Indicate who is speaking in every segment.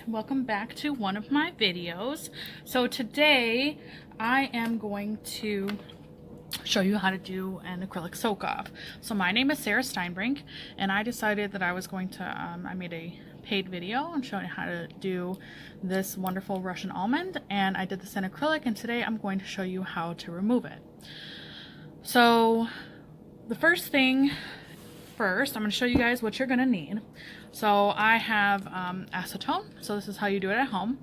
Speaker 1: welcome back to one of my videos. So today I am going to show you how to do an acrylic soak off. So my name is Sarah Steinbrink, and I decided that I was going to I made a paid video on showing how to do this wonderful Russian almond, and I did this in acrylic, and today I'm going to show you how to remove it. So the first thing first, I'm going to show you guys what you're going to need. So I have acetone, so this is how you do it at home.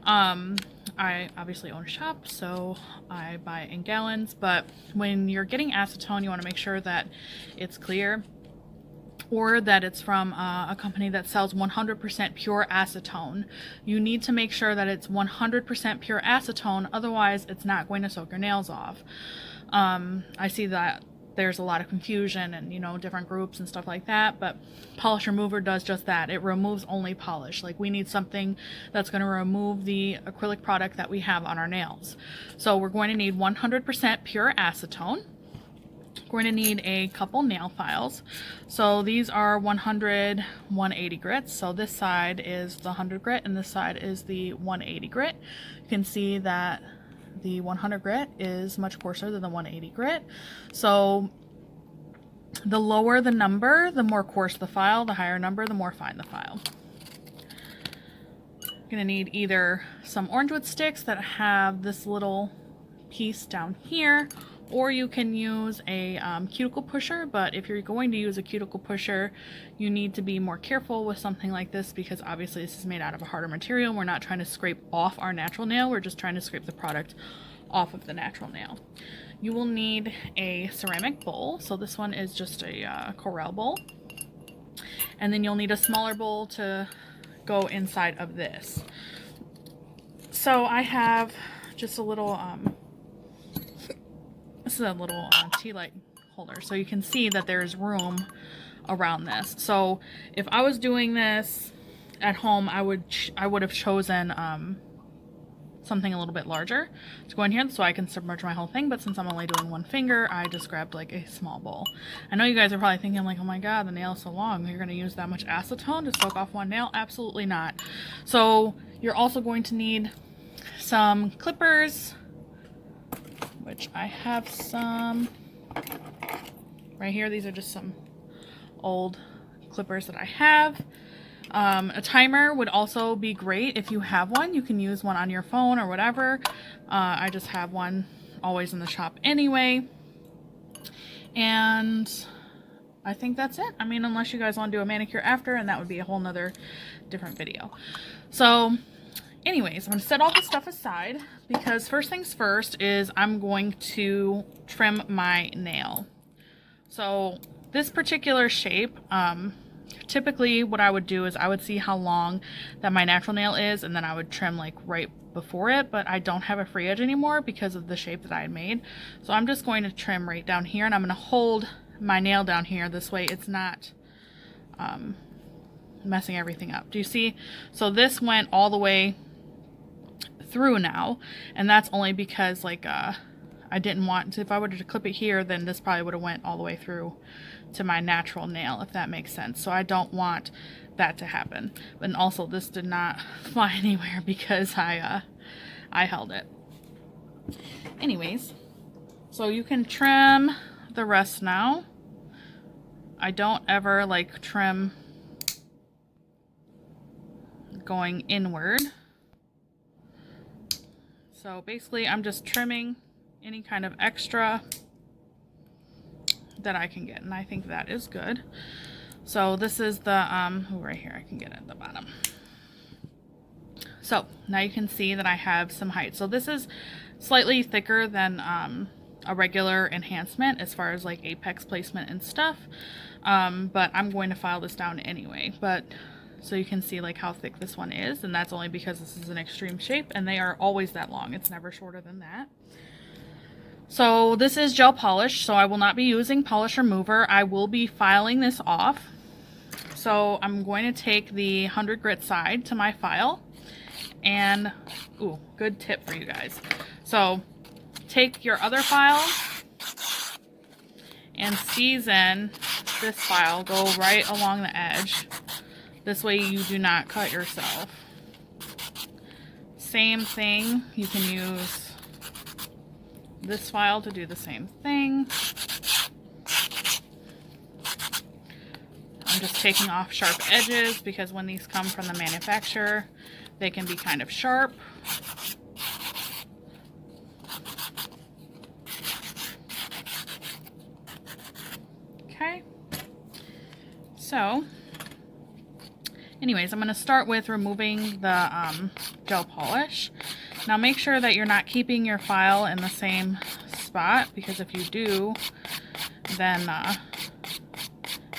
Speaker 1: I obviously own a shop, so I buy it in gallons, but when you're getting acetone, you want to make sure that it's clear, or that it's from a company that sells 100% pure acetone. You need to make sure that it's 100% pure acetone, otherwise it's not going to soak your nails off. I see that there's a lot of confusion and, you know, different groups and stuff like that, but polish remover does just that. It removes only polish. Like, we need something that's going to remove the acrylic product that we have on our nails. So we're going to need 100% pure acetone. We're going to need a couple nail files. So these are 100, 180 grits. So this side is the 100 grit and this side is the 180 grit. You can see that the 100 grit is much coarser than the 180 grit. So the lower the number, the more coarse the file, the higher number, the more fine the file. You're going to need either some orange wood sticks that have this little piece down here, or you can use a cuticle pusher, but if you're going to use a cuticle pusher, you need to be more careful with something like this, because obviously this is made out of a harder material. We're not trying to scrape off our natural nail, we're just trying to scrape the product off of the natural nail. You will need a ceramic bowl, so this one is just a Corelle bowl, and then you'll need a smaller bowl to go inside of this. So I have just a little this is a little tea light holder, so you can see that there's room around this. So if I was doing this at home, I would have chosen something a little bit larger to go in here so I can submerge my whole thing, but since I'm only doing one finger, I just grabbed like a small bowl. I know you guys are probably thinking like, oh my god, the nail is so long, you're going to use that much acetone to soak off one nail? Absolutely not. So you're also going to need some clippers, which I have some right here. These are just some old clippers that I have. A timer would also be great if you have one. You can use one on your phone or whatever. I just have one always in the shop anyway. And I think that's it. I mean, unless you guys want to do a manicure after, and that would be a whole nother different video. So anyways, I'm going to set all this stuff aside, because first things first is I'm going to trim my nail. So this particular shape, typically what I would do is I would see how long that my natural nail is, and then I would trim like right before it, but I don't have a free edge anymore because of the shape that I had made. So I'm just going to trim right down here, and I'm going to hold my nail down here. This way it's not messing everything up. Do you see? So this went all the way through now, and that's only because like I didn't want to, if I were to clip it here, then this probably would have went all the way through to my natural nail, if that makes sense. So I don't want that to happen. And also this did not fly anywhere because I held it. Anyways, so you can trim the rest now. I don't ever like trim going inward. So basically I'm just trimming any kind of extra that I can get, and I think that is good. So this is the right here, I can get it at the bottom. So now you can see that I have some height. So this is slightly thicker than a regular enhancement as far as like apex placement and stuff, but I'm going to file this down anyway. But so you can see like how thick this one is, and that's only because this is an extreme shape, and they are always that long. It's never shorter than that. So this is gel polish, so I will not be using polish remover. I will be filing this off. So I'm going to take the 100 grit side to my file, and ooh, good tip for you guys. So take your other file and season this file. Go right along the edge. This way you do not cut yourself. same thing. You can use this file to do the same thing. I'm just taking off sharp edges because when these come from the manufacturer, they can be kind of sharp. Okay. So, anyways, I'm going to start with removing the gel polish. Now make sure that you're not keeping your file in the same spot, because if you do, then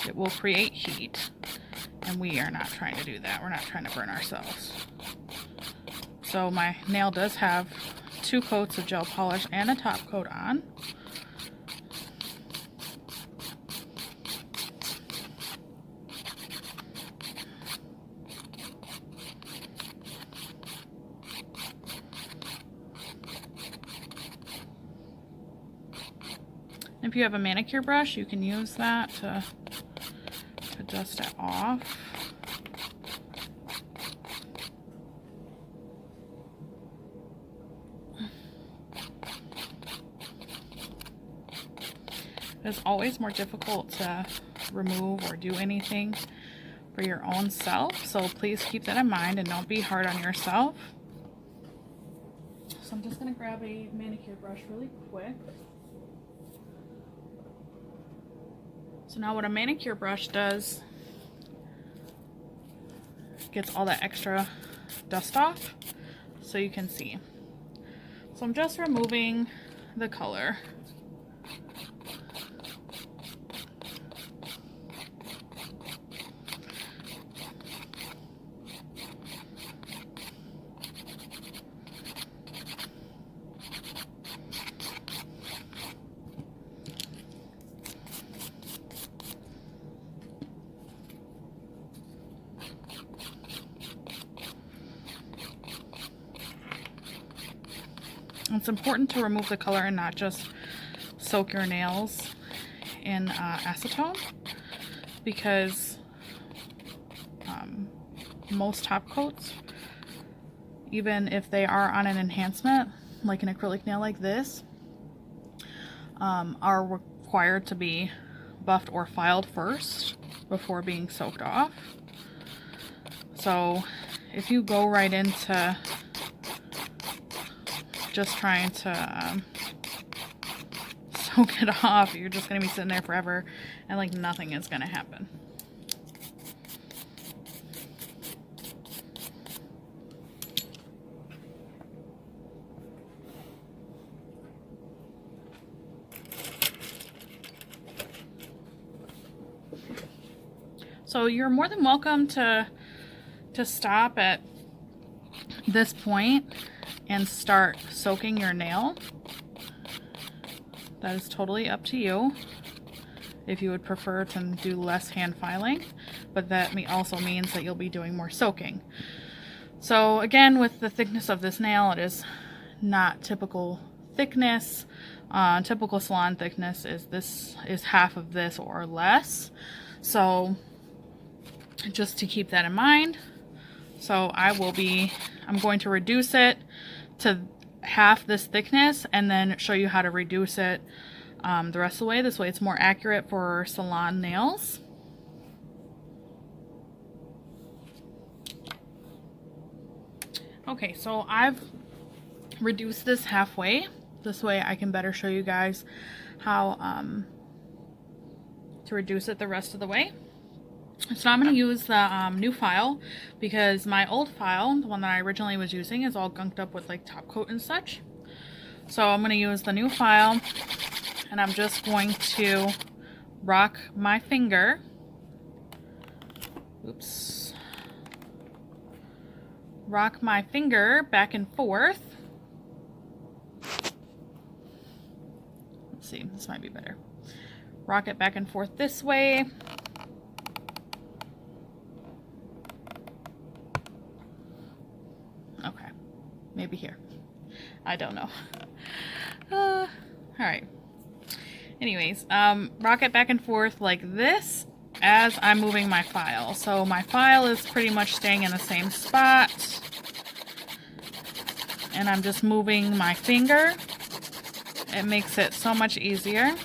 Speaker 1: it will create heat, and we are not trying to do that. We're not trying to burn ourselves. So my nail does have 2 coats of gel polish and a top coat on. If you have a manicure brush, you can use that to dust it off. It's always more difficult to remove or do anything for your own self, so please keep that in mind and don't be hard on yourself. So I'm just going to grab a manicure brush really quick. So now what a manicure brush does, gets all that extra dust off so you can see. So I'm just removing the color. It's important to remove the color and not just soak your nails in acetone, because most top coats, even if they are on an enhancement like an acrylic nail like this, are required to be buffed or filed first before being soaked off. So if you go right into just trying to soak it off, you're just going to be sitting there forever and like nothing is going to happen. So you're more than welcome to stop at this point and start soaking your nail. That is totally up to you if you would prefer to do less hand filing, but that also means that you'll be doing more soaking. So again, with the thickness of this nail, it is not typical thickness. Typical salon thickness is half of this or less. So just to keep that in mind. So I'm going to reduce it to half this thickness and then show you how to reduce it the rest of the way. This way it's more accurate for salon nails. Okay, so I've reduced this halfway. This way I can better show you guys how to reduce it the rest of the way. So I'm going to use the new file, because my old file, the one that I originally was using, is all gunked up with like top coat and such. So I'm going to use the new file, and I'm just going to rock my finger. Oops. Rock my finger back and forth. Let's see, this might be better. Rock it back and forth this way. Okay, maybe here. I don't know. All right. Anyways, rock it back and forth like this as I'm moving my file. So my file is pretty much staying in the same spot. and I'm just moving my finger. It makes it so much easier.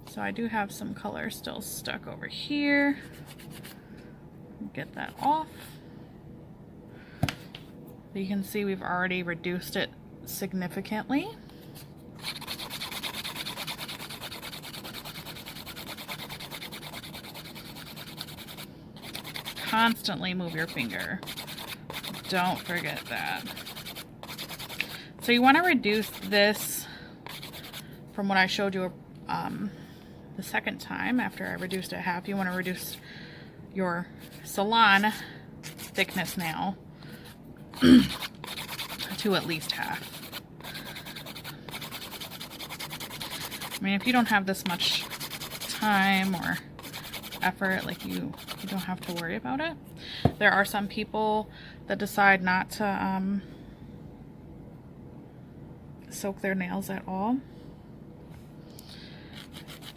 Speaker 1: So I do have some color still stuck over here. Get that off. You can see we've already reduced it significantly. Constantly move your finger. Don't forget that. So you want to reduce this from what I showed you the second time. After I reduced it half, you want to reduce your salon thickness now to at least half. I mean, if you don't have this much time or effort, like you don't have to worry about it. There are some people that decide not to soak their nails at all,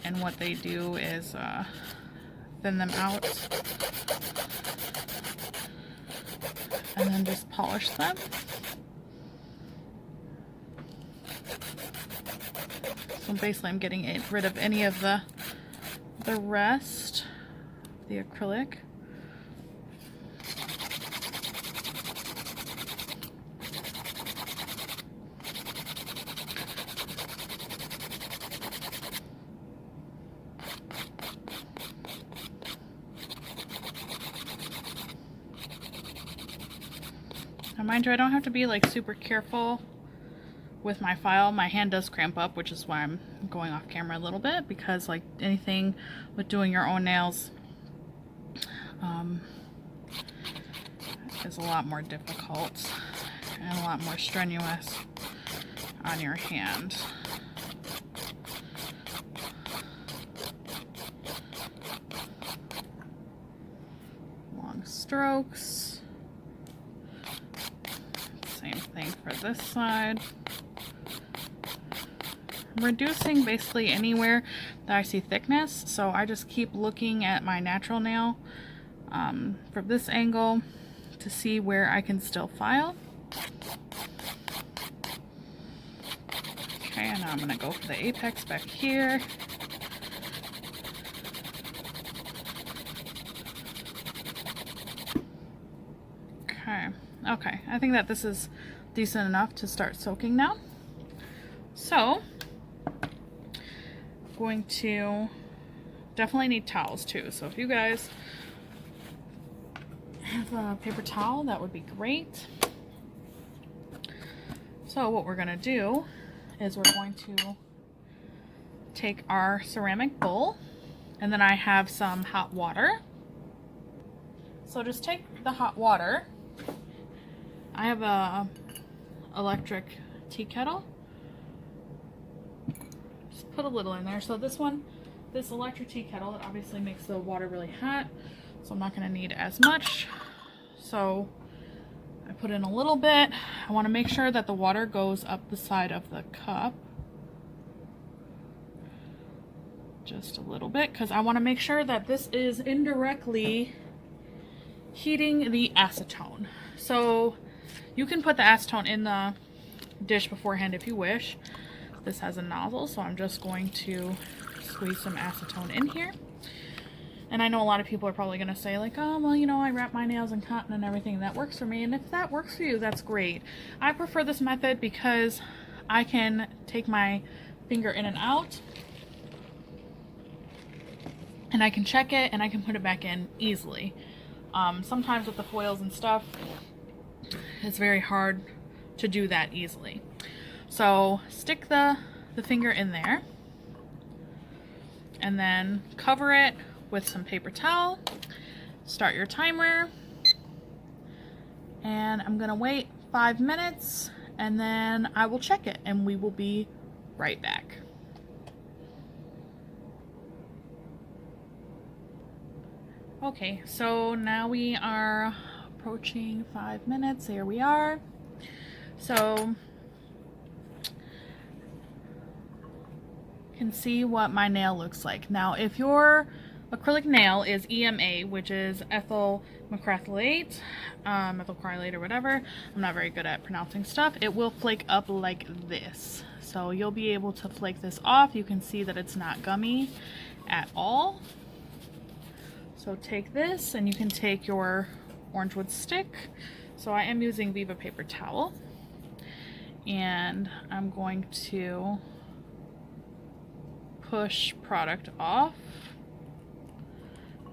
Speaker 1: and what they do is thin them out and then just polish them. So basically I'm getting rid of any of the rest of the acrylic. Now mind you, I don't have to be like super careful with my file. My hand does cramp up, which is why I'm going off camera a little bit, because like anything with doing your own nails is a lot more difficult and a lot more strenuous on your hand. Long strokes. Same thing for this side. I'm reducing basically anywhere that I see thickness, so I just keep looking at my natural nail from this angle to see where I can still file. Okay, and now I'm going to go for the apex back here. Okay, I think that this is decent enough to start soaking now. So, going to definitely need towels too. So if you guys have a paper towel, that would be great. So what we're going to do is we're going to take our ceramic bowl, and then I have some hot water. So just take the hot water. I have a electric tea kettle. Just put a little in there. So this electric tea kettle, it obviously makes the water really hot, so I'm not going to need as much. So I put in a little bit. I want to make sure that the water goes up the side of the cup. Just a little bit, because I want to make sure that this is indirectly heating the acetone. So you can put the acetone in the dish beforehand if you wish. This has a nozzle, so I'm just going to squeeze some acetone in here. And I know a lot of people are probably going to say like, oh, well, you know, I wrap my nails in cotton and everything. That works for me. And if that works for you, that's great. I prefer this method because I can take my finger in and out, and I can check it, and I can put it back in easily. Sometimes with the foils and stuff, it's very hard to do that easily. So stick the finger in there, and then cover it with some paper towel. Start your timer, and I'm gonna wait 5 minutes, and then I will check it, and we will be right back. Okay, so now we are approaching 5 minutes. Here we are. So you can see what my nail looks like. Now, if your acrylic nail is EMA, which is ethyl methacrylate, methacrylate or whatever. I'm not very good at pronouncing stuff. It will flake up like this. So you'll be able to flake this off. You can see that it's not gummy at all. So take this, and you can take your orange wood stick. So I am using Viva paper towel, and I'm going to push product off.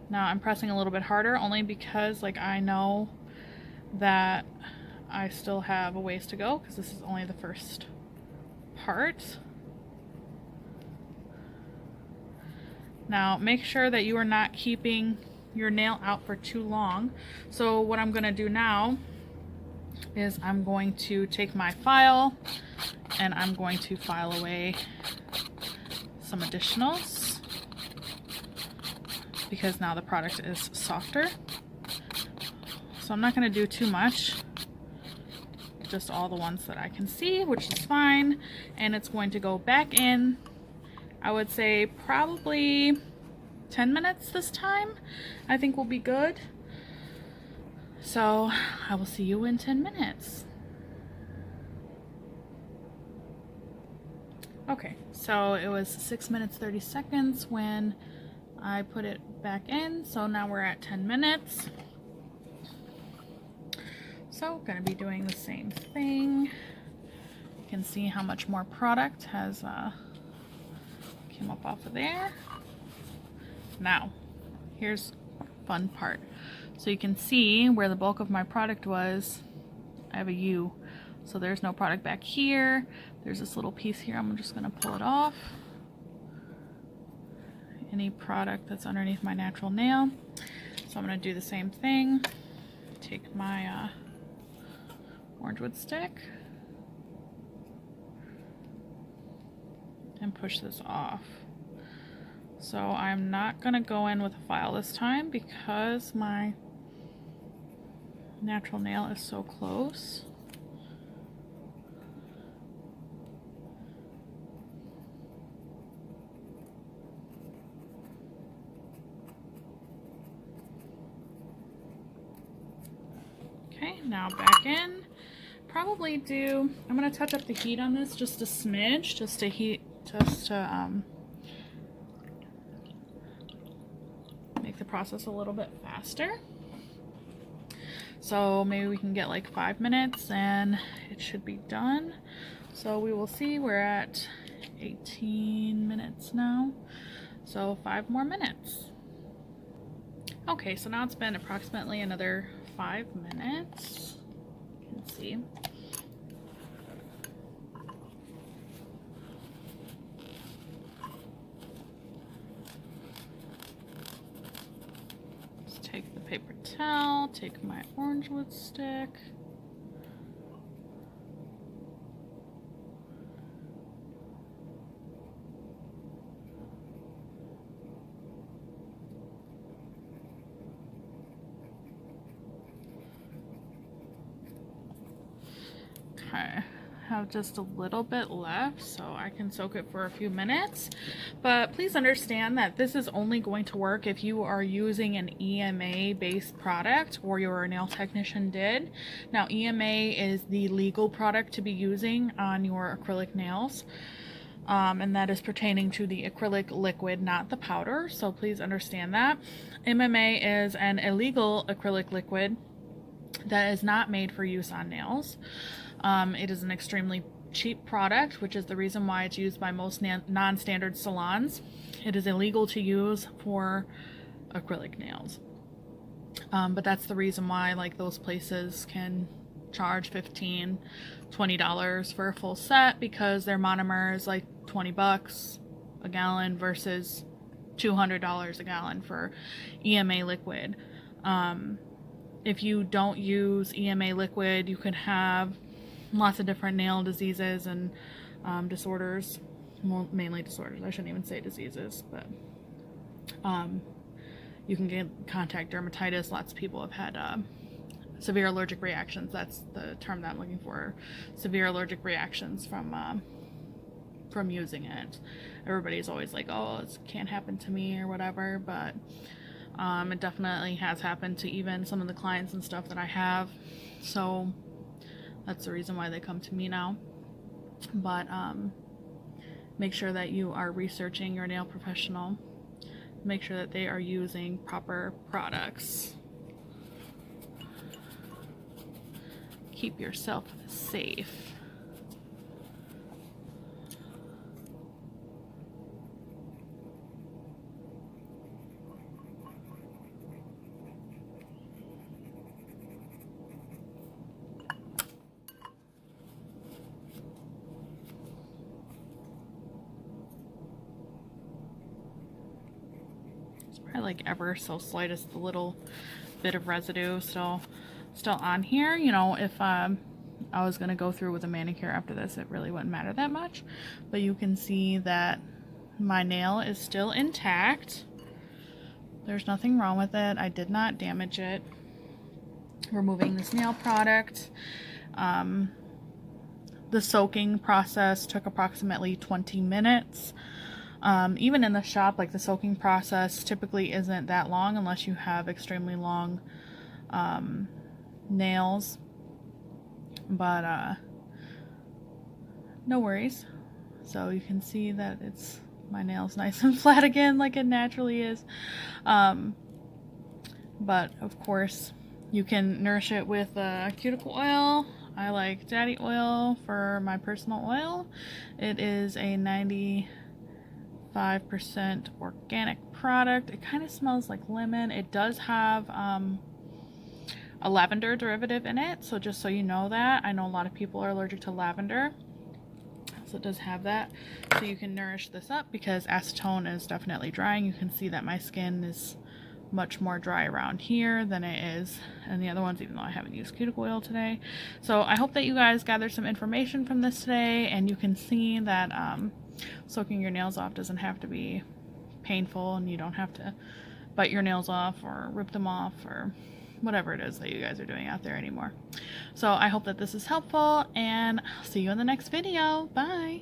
Speaker 1: Now I'm pressing a little bit harder only because like I know that I still have a ways to go because this is only the first part. Now make sure that you are not keeping your nail out for too long. So what I'm going to do now is I'm going to take my file and I'm going to file away some additionals because now the product is softer. So I'm not going to do too much, just all the ones that I can see, which is fine. And it's going to go back in, I would say probably 10 minutes this time. I think we'll be good. So I will see you in 10 minutes. Okay, so it was 6 minutes 30 seconds when I put it back in. So now we're at 10 minutes. So gonna be doing the same thing. You can see how much more product has came up off of there. Now, here's the fun part. So you can see where the bulk of my product was. I have a U. So there's no product back here. There's this little piece here. I'm just gonna pull it off. Any product that's underneath my natural nail. So I'm gonna do the same thing. Take my orange wood stick and push this off. So I'm not gonna go in with a file this time because my natural nail is so close. Okay, now back in. Probably I'm gonna touch up the heat on this just a smidge, just to make the process a little bit faster. So maybe we can get like 5 minutes and it should be done. So we will see. We're at 18 minutes now. So 5 more minutes. Okay, so now it's been approximately another 5 minutes. You can see. Just take the paper towel, take my orange wood stick. Okay, have just a little bit left, so I can soak it for a few minutes. But please understand that this is only going to work if you are using an EMA based product or your nail technician did. Now EMA is the legal product to be using on your acrylic nails. And that is pertaining to the acrylic liquid, not the powder. So please understand that. MMA is an illegal acrylic liquid that is not made for use on nails. It is an extremely cheap product, which is the reason why it's used by most non-standard salons. It is illegal to use for acrylic nails. But that's the reason why like those places can charge $15, $20 for a full set, because their monomer is like 20 bucks a gallon versus $200 a gallon for EMA liquid. If you don't use EMA liquid, you can have lots of different nail diseases and disorders, well, mainly disorders. I shouldn't even say diseases, but you can get contact dermatitis. Lots of people have had severe allergic reactions. That's the term that I'm looking for. Severe allergic reactions from using it. Everybody's always like, oh, it can't happen to me or whatever, but It definitely has happened to even some of the clients and stuff that I have. So that's the reason why they come to me now. But make sure that you are researching your nail professional. Make sure that they are using proper products. Keep yourself safe. Like ever so slightest little bit of residue still on here. You know, if I was gonna go through with a manicure after this, it really wouldn't matter that much. But you can see that my nail is still intact. There's nothing wrong with it. I did not damage it. Removing this nail product. The soaking process took approximately 20 minutes. Even in the shop, like the soaking process typically isn't that long unless you have extremely long nails, but no worries. So you can see that it's my nails nice and flat again like it naturally is. But of course you can nourish it with cuticle oil. I like daddy oil for my personal oil. It is a 95% organic product. It kind of smells like lemon. It does have a lavender derivative in it, so just so you know that. I know a lot of people are allergic to lavender, so it does have that. So you can nourish this up because acetone is definitely drying. You can see that my skin is much more dry around here than it is and the other ones, even though I haven't used cuticle oil today. So I hope that you guys gathered some information from this today, and you can see that soaking your nails off doesn't have to be painful, and you don't have to bite your nails off or rip them off or whatever it is that you guys are doing out there anymore. So I hope that this is helpful, and I'll see you in the next video. Bye.